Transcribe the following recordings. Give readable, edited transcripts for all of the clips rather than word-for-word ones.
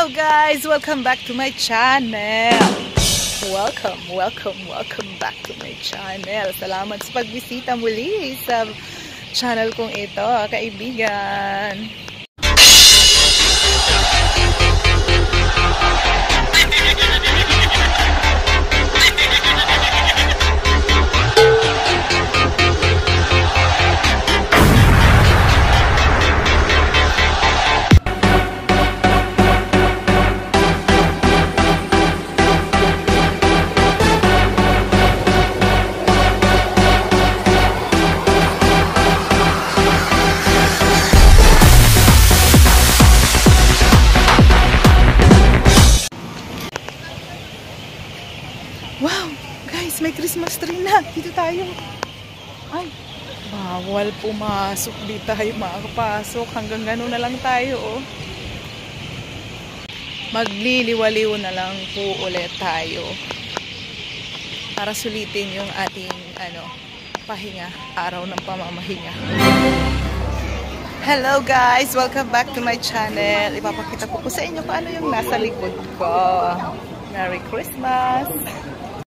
Hello guys! Welcome back to my channel! Welcome back to my channel. Salamat sa pagbisita muli sa channel kong ito, kaibigan. Wow! Guys, may Christmas tree na! Dito tayo! Ay! Bawal pumasok. Di tayo makakapasok. Hanggang gano'n na lang tayo, oh. Magliliwaliw na lang po ulit tayo. Para sulitin yung ating, pahinga. Araw ng pamamahinga. Hello guys! Welcome back to my channel. Ipapakita po sa inyo kung ano yung nasa likod ko. Merry Christmas!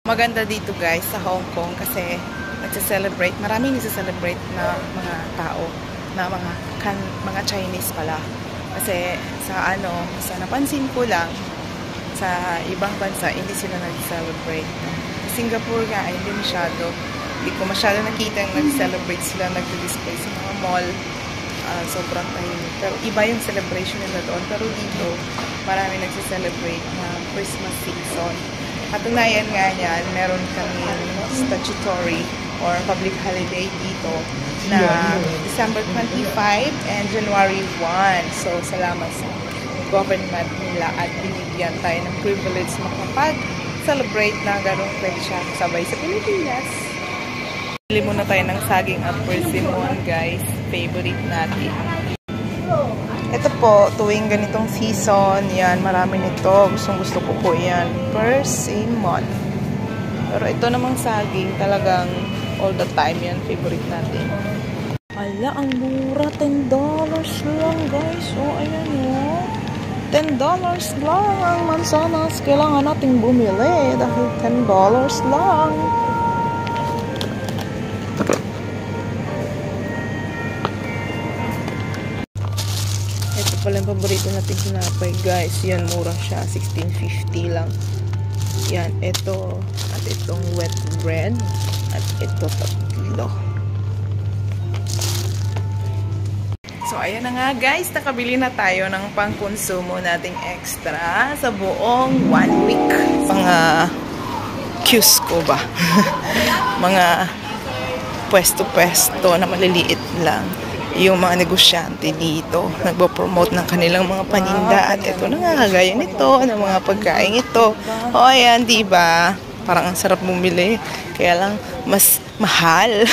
Maganda dito guys sa Hong Kong kasi nagse-celebrate, maraming nagse-celebrate na mga tao, na mga Chinese pala. Kasi sa napansin ko lang sa ibang bansa hindi sila nag-celebrate. Singapore nga hindi ko masyado nakita yung nag-celebrate sila, nag-display sa mga mall. Sobrang tahimik. Pero iba yung celebration nila doon. Pero dito, marami nagse-celebrate na Christmas season. Katunayan nga niyan, meron kami statutory or public holiday dito na December 25 and January 1. So, salamat sa government nila at binigyan tayo ng privilege makapag-celebrate na ganong petsa sabay sa Pilipinas. Bili muna tayo ng saging at persimmon, guys. Favorite natin. Ito po, tuwing ganitong season, yan, marami nito. Gustong-gusto ko po yan. Persimmon. Pero ito namang saging, talagang all the time yan. Favorite natin. Ala, ang mura. $10 lang, guys. O, ayan o. $10 lang ang mansanas. Kailangan nating bumili dahil $10 lang. Pala yung paborito natin sinapay guys. Yan, mura siya. $16.50 lang. Yan, ito. At itong wet bread. At ito, 3 kilo. So, ayan na nga guys. Nakabili na tayo ng pangkonsumo nating extra sa buong 1 week. Mga Cusco ba? Mga pwesto-pwesto na maliliit lang. Yung mga negosyante dito nagpo-promote ng kanilang mga paninda at ito na nga kagaya nito ng mga pagkain ito. O ayan, diba? Parang ang sarap bumili kaya lang mas mahal.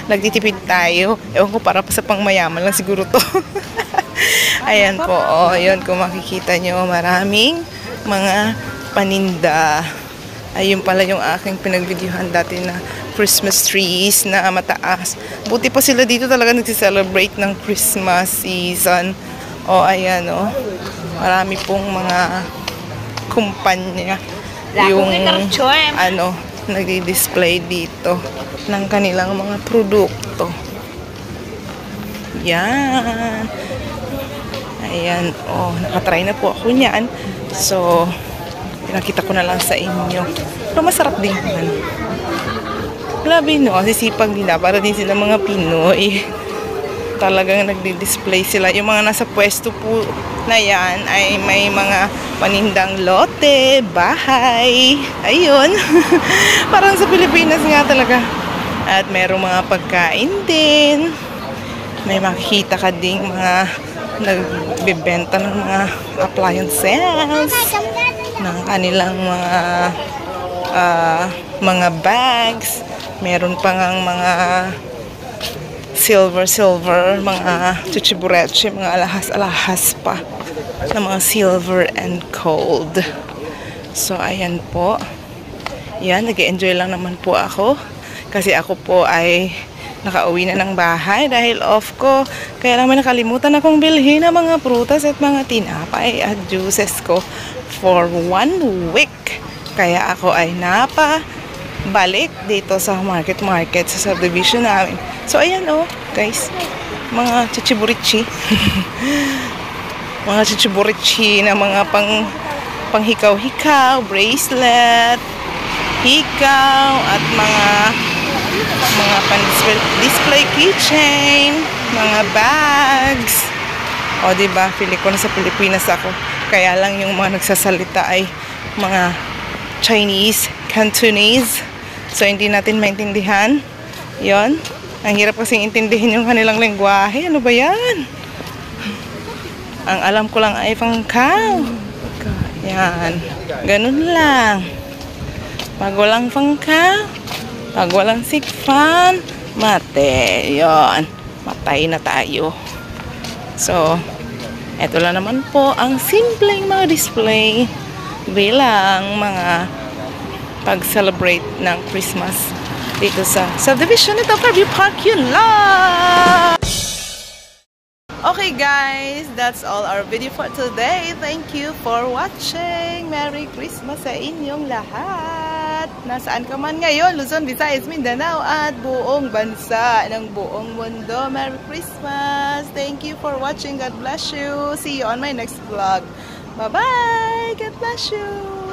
Nagtitipid tayo. Ewan ko, para pa sa pangmayaman lang siguro to. Ayan po, yun, kung makikita nyo, maraming mga paninda. Ayun pala yung aking pinagvideohan dati na Christmas trees na mataas. Buti pa sila dito talaga nagsi-celebrate ng Christmas season. O, ayan o. Marami pong mga kumpanya yung nagdi-display dito ng kanilang mga produkto. Yan. Ayan o. Nakatry na po ako niyan. So, pinakita ko na lang sa inyo. Pero masarap din naman. Grabe no, sisipag nila. Para din sila mga Pinoy. Talagang nagdi-display sila. Yung mga nasa pwesto po na yan ay may mga panindang lote, bahay. Ayun. Parang sa Pilipinas nga talaga. At merong mga pagkain din. May makikita ka ding mga nagbibenta ng mga appliances. Ng kanilang mga bags. Meron pa ngang mga silver, mga chuchibureche, mga alahas pa na mga silver and gold. So, ayan po. Yan, nag-enjoy lang naman po ako. Kasi ako po ay nakauwi na ng bahay dahil off ko. Kaya lang may nakalimutan akong bilhin ng mga prutas at mga tinapay at juices ko for 1 week. Kaya ako ay balik dito sa market sa subdivision namin. So ayan guys, mga chichiburichi. Mga chichiburichi na mga panghikaw-hikaw, bracelet, hikaw, at mga pan-display keychain, mga bags. O diba, feeling ko nasa Pilipinas ako. Kaya lang yung mga nagsasalita ay mga Chinese, Cantonese. So hindi natin maintindihan. Yon. Ang hirap kasing intindihin yung kanilang lengguwahe. Ano ba yan? Ang alam ko lang ay pangkaw. Yan. Ganun lang. Pag walang pangkaw, pag walang sikfan, mate. Yon. Matay na tayo. So, eto lang naman po ang simpleng mga display bilang mga pag-celebrate ng Christmas dito sa subdivision ito, Fairview Park. Yun lang! Okay guys, that's all our video for today. Thank you for watching. Merry Christmas sa inyong lahat. Nasaan ka man ngayon, Luzon, Visayas, Mindanao at buong bansa ng buong mundo. Merry Christmas. Thank you for watching. God bless you. See you on my next vlog. Bye-bye. God bless you.